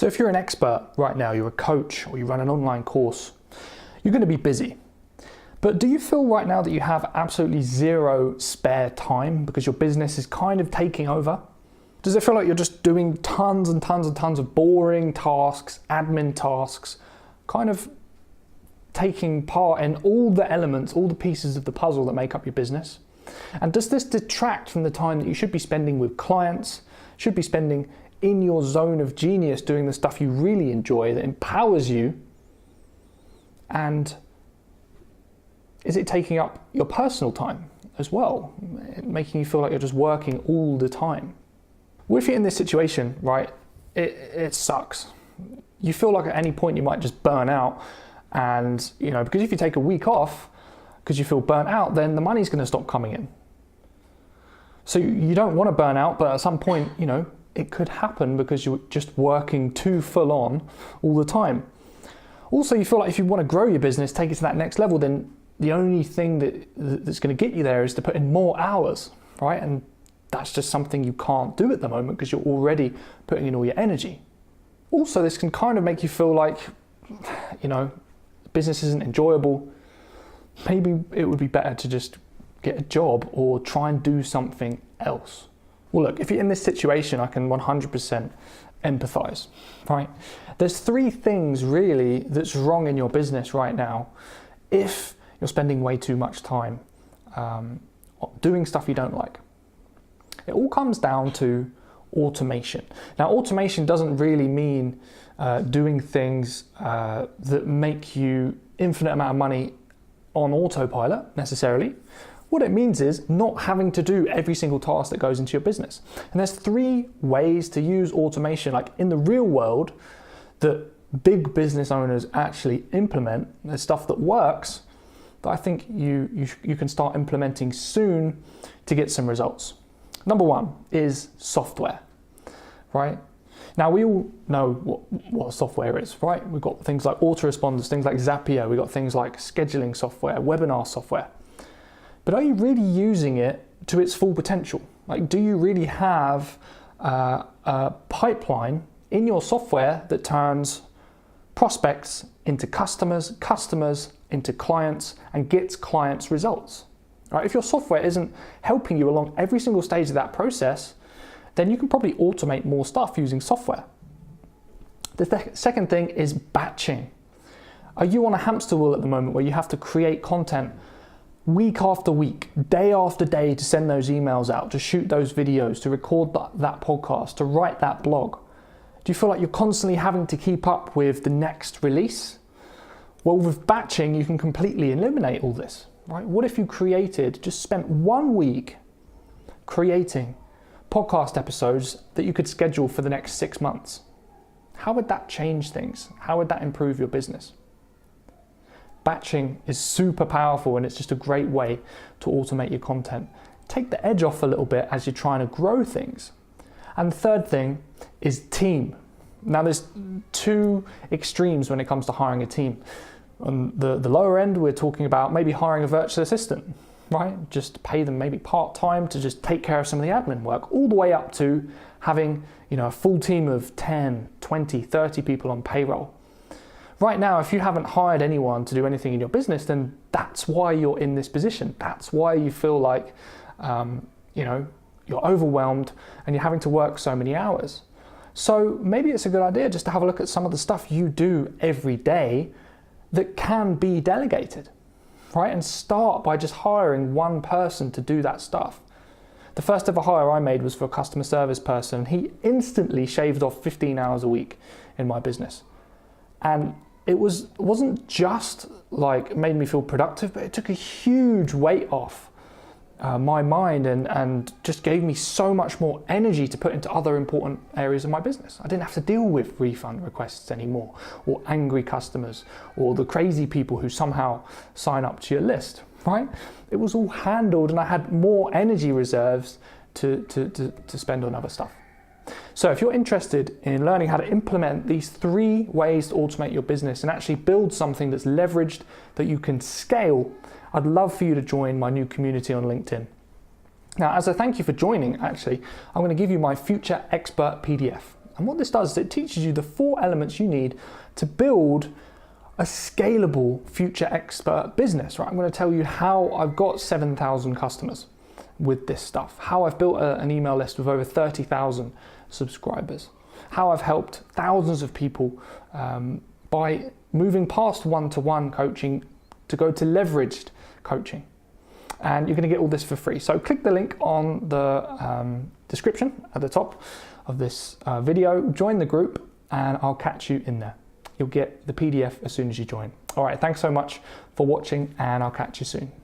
So if you're an expert right now, you're a coach or you run an online course, you're going to be busy. But do you feel right now that you have absolutely zero spare time because your business is kind of taking over? Does it feel like you're just doing tons and tons and tons of boring tasks, admin tasks, kind of taking part in all the elements, all the pieces of the puzzle that make up your business? And does this detract from the time that you should be spending with clients, should be spending in your zone of genius doing the stuff you really enjoy that empowers you? And is it taking up your personal time as well, making you feel like you're just working all the time? Well, if you're in this situation, right, it sucks. You feel like at any point you might just burn out, and because if you take a week off because you feel burnt out, then the money's going to stop coming in. So you don't want to burn out, but at some point, it could happen because you're just working too full on all the time. Also, you feel like if you want to grow your business, take it to that next level, then the only thing that's going to get you there is to put in more hours, right? And that's just something you can't do at the moment because you're already putting in all your energy. Also, this can kind of make you feel like, business isn't enjoyable. Maybe it would be better to just get a job or try and do something else. Well, look, if you're in this situation, I can 100% empathize, right? There's three things really that's wrong in your business right now if you're spending way too much time doing stuff you don't like. It all comes down to automation. Now, automation doesn't really mean doing things that make you infinite amount of money on autopilot necessarily. What it means is not having to do every single task that goes into your business. And there's three ways to use automation, like in the real world, that big business owners actually implement. There's stuff that works that I think you can start implementing soon to get some results. Number one is software, right? Now, we all know what software is, right? We've got things like autoresponders, things like Zapier, we've got things like scheduling software, webinar software. But are you really using it to its full potential? Like, do you really have a pipeline in your software that turns prospects into customers, customers into clients, and gets clients results? Right? If your software isn't helping you along every single stage of that process, then you can probably automate more stuff using software. The second thing is batching. Are you on a hamster wheel at the moment where you have to create content week after week, day after day to send those emails out, to shoot those videos, to record that podcast, to write that blog? Do you feel like you're constantly having to keep up with the next release? Well, with batching, you can completely eliminate all this, right? What if you just spent 1 week creating podcast episodes that you could schedule for the next 6 months? How would that change things? How would that improve your business? Batching is super powerful, and it's just a great way to automate your content. Take the edge off a little bit as you're trying to grow things. And the third thing is team. Now, there's two extremes when it comes to hiring a team. On the lower end, we're talking about maybe hiring a virtual assistant, right? Just pay them maybe part-time to just take care of some of the admin work, all the way up to having a full team of 10, 20, 30 people on payroll. Right now, if you haven't hired anyone to do anything in your business, then that's why you're in this position. That's why you feel like, you're overwhelmed and you're having to work so many hours. So maybe it's a good idea just to have a look at some of the stuff you do every day that can be delegated, right? And start by just hiring one person to do that stuff. The first ever hire I made was for a customer service person. He instantly shaved off 15 hours a week in my business. And it wasn't just like made me feel productive, but it took a huge weight off my mind and just gave me so much more energy to put into other important areas of my business. I didn't have to deal with refund requests anymore, or angry customers, or the crazy people who somehow sign up to your list, right? It was all handled, and I had more energy reserves to spend on other stuff. So if you're interested in learning how to implement these three ways to automate your business and actually build something that's leveraged, that you can scale, I'd love for you to join my new community on LinkedIn. Now, as a thank you for joining, actually, I'm going to give you my Future Expert PDF. And what this does is it teaches you the 4 elements you need to build a scalable future expert business, right? I'm going to tell you how I've got 7,000 customers with this stuff, how I've built an email list with over 30,000 subscribers, how I've helped thousands of people by moving past one-to-one coaching to go to leveraged coaching. And you're going to get all this for free. So click the link on the description at the top of this video, join the group, and I'll catch you in there. You'll get the PDF as soon as you join. All right, thanks so much for watching, and I'll catch you soon.